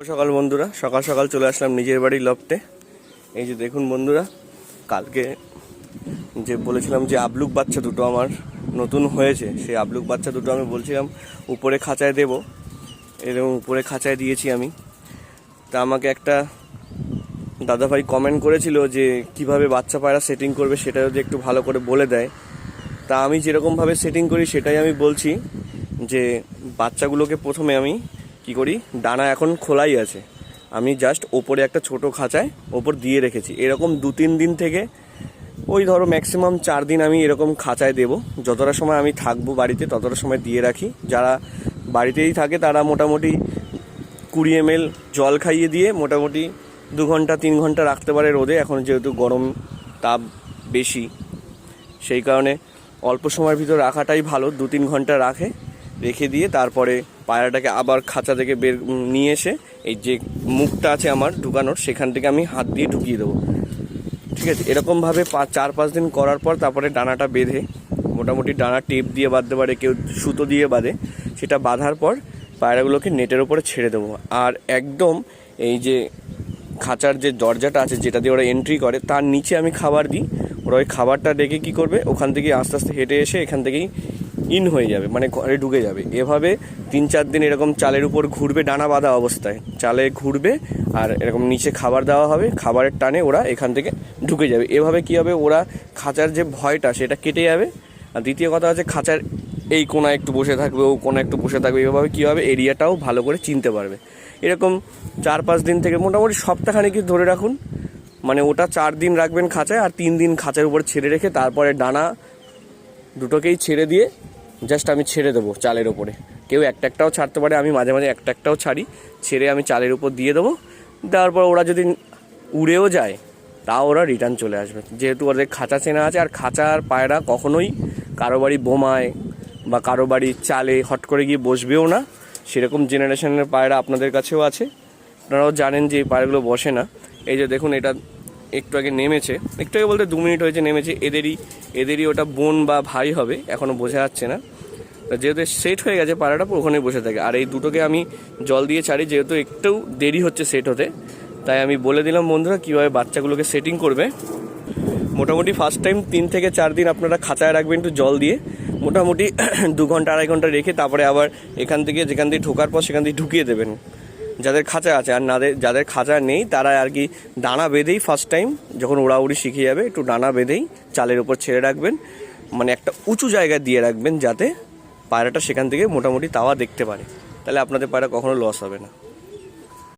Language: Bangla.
সকাল বন্ধুরা, সকাল সকাল চলে আসলাম নিজের বাড়ির লফটে। এই যে দেখুন বন্ধুরা, কালকে যে বলেছিলাম যে আবলুক বাচ্চা দুটো আমার নতুন হয়েছে, সেই আবলুক বাচ্চা দুটো আমি বলছিলাম উপরে খাঁচায় দেব। এরকম উপরে খাঁচায় দিয়েছি আমি। তা আমাকে একটা দাদাভাই কমেন্ট করেছিল যে কিভাবে বাচ্চা পায়রা সেটিং করবে সেটা যদি একটু ভালো করে বলে দেয়। তা আমি যেরকমভাবে সেটিং করি সেটাই আমি বলছি। যে বাচ্চাগুলোকে প্রথমে আমি কি করি, ডানা এখন খোলাই আছে, আমি জাস্ট ওপরে একটা ছোট খাঁচায় ওপর দিয়ে রেখেছি। এরকম 2-3 দিন থেকে ওই ধরো ম্যাক্সিমাম 4 দিন আমি এরকম খাঁচায় দেব। যতটা সময় আমি থাকবো বাড়িতে ততটা সময় দিয়ে রাখি। যারা বাড়িতেই থাকে তারা মোটামুটি 20 ml জল খাইয়ে দিয়ে মোটামুটি 2 ঘন্টা 3 ঘন্টা রাখতে পারে রোদে। এখন যেহেতু গরম তাপ বেশি, সেই কারণে অল্প সময়ের ভিতর রাখাটাই ভালো। 2-3 ঘন্টা রেখে দিয়ে তারপরে পায়রাটাকে আবার খাঁচা থেকে নিয়ে এসে এই যে মুখটা আছে আমার ঢুকানোর, সেখান থেকে আমি হাত দিয়ে ঢুকিয়ে দেবো। ঠিক আছে, এরকমভাবে 4-5 দিন করার পর তারপরে ডানাটা বেঁধে, মোটামুটি ডানা টেপ দিয়ে বাঁধতে পারে, কেউ সুতো দিয়ে বাঁধে, সেটা বাঁধার পর পায়রাগুলোকে নেটের ওপরে ছেড়ে দেবো। আর একদম এই যে খাঁচার যে দরজাটা আছে যেটা দিয়ে ওরা এন্ট্রি করে, তার নিচে আমি খাবার দিই। ওরা ওই খাবারটা রেখে কী করবে, ওখান থেকে আস্তে আস্তে হেঁটে এসে এখান থেকেই ইন হয়ে যাবে, মানে ঘরে ঢুকে যাবে। এভাবে 3-4 দিন এরকম চালের উপর ঘুরবে, ডানা বাঁধা অবস্থায় চালে ঘুরবে, আর এরকম নিচে খাবার দেওয়া হবে, খাবারের টানে ওরা এখান থেকে ঢুকে যাবে। এভাবে কী হবে, ওরা খাঁচার যে ভয়টা সেটা কেটে যাবে। আর দ্বিতীয় কথা হচ্ছে খাঁচার এই কোণায় একটু বসে থাকবে, ও কোণায় একটু বসে থাকবে। এভাবে কী হবে, এরিয়াটাও ভালো করে চিনতে পারবে। এরকম 4-5 দিন থেকে মোটামুটি সপ্তাহখানেক ধরে রাখুন, মানে ওটা 4 দিন রাখবেন খাঁচায়, আর 3 দিন খাঁচার উপর ছেড়ে রেখে তারপরে ডানা দুটোকেই ছেড়ে দিয়ে জাস্ট আমি ছেড়ে দেবো চালের ওপরে। কেউ একটাও ছাড়তে পারে, আমি মাঝে মাঝে একটাও ছাড়ি, ছেড়ে আমি চালের উপর দিয়ে দেবো। দেওয়ার পর ওরা যদি উড়েও যায় তাও ওরা রিটার্ন চলে আসবে, যেহেতু ওদের খাঁচা চেনা আছে। আর খাঁচার পায়রা কখনোই কারো বাড়ি বোমায় বা কারো বাড়ির চালে হট করে গিয়ে বসবেও না। সেরকম জেনারেশনের পায়রা আপনাদের কাছেও আছে, আপনারাও জানেন যে এই পায়রাগুলো বসে না। এই যে দেখুন, এটা একটু আগে নেমেছে, একটু আগে বলতে 2 মিনিট হয়েছে নেমেছে। এদেরই ওটা বোন বা ভাই হবে, এখনও বোঝা যাচ্ছে না। যেহেতু সেট হয়ে গেছে পায়রাটা, ওখানেই বসে থাকে। আর এই দুটোকে আমি জল দিয়ে ছাড়ি, যেহেতু একটু দেরি হচ্ছে সেট হতে, তাই আমি বলে দিলাম বন্ধুরা কীভাবে বাচ্চাগুলোকে সেটিং করবে। মোটামুটি ফার্স্ট টাইম 3 থেকে 4 দিন আপনারা খাঁচায় রাখবেন একটু জল দিয়ে, মোটামুটি 2 ঘন্টা 2.5 ঘন্টা রেখে তারপরে আবার এখান থেকে যেখান থেকে ঢোকার পর সেখান থেকে ঢুকিয়ে দেবেন যাদের খাঁচা আছে। আর যাদের খাঁচা নেই তারা আর কি ডানা বেঁধেই ফার্স্ট টাইম যখন উড়াউড়ি শিখে যাবে, একটু ডানা বেঁধেই চালের উপর ছেড়ে রাখবেন, মানে একটা উঁচু জায়গায় দিয়ে রাখবেন যাতে পায়রাটা সেখান থেকে মোটামুটি তাওয়া দেখতে পারে। তাহলে আপনাদের পায়রা কখনো লস হবে না।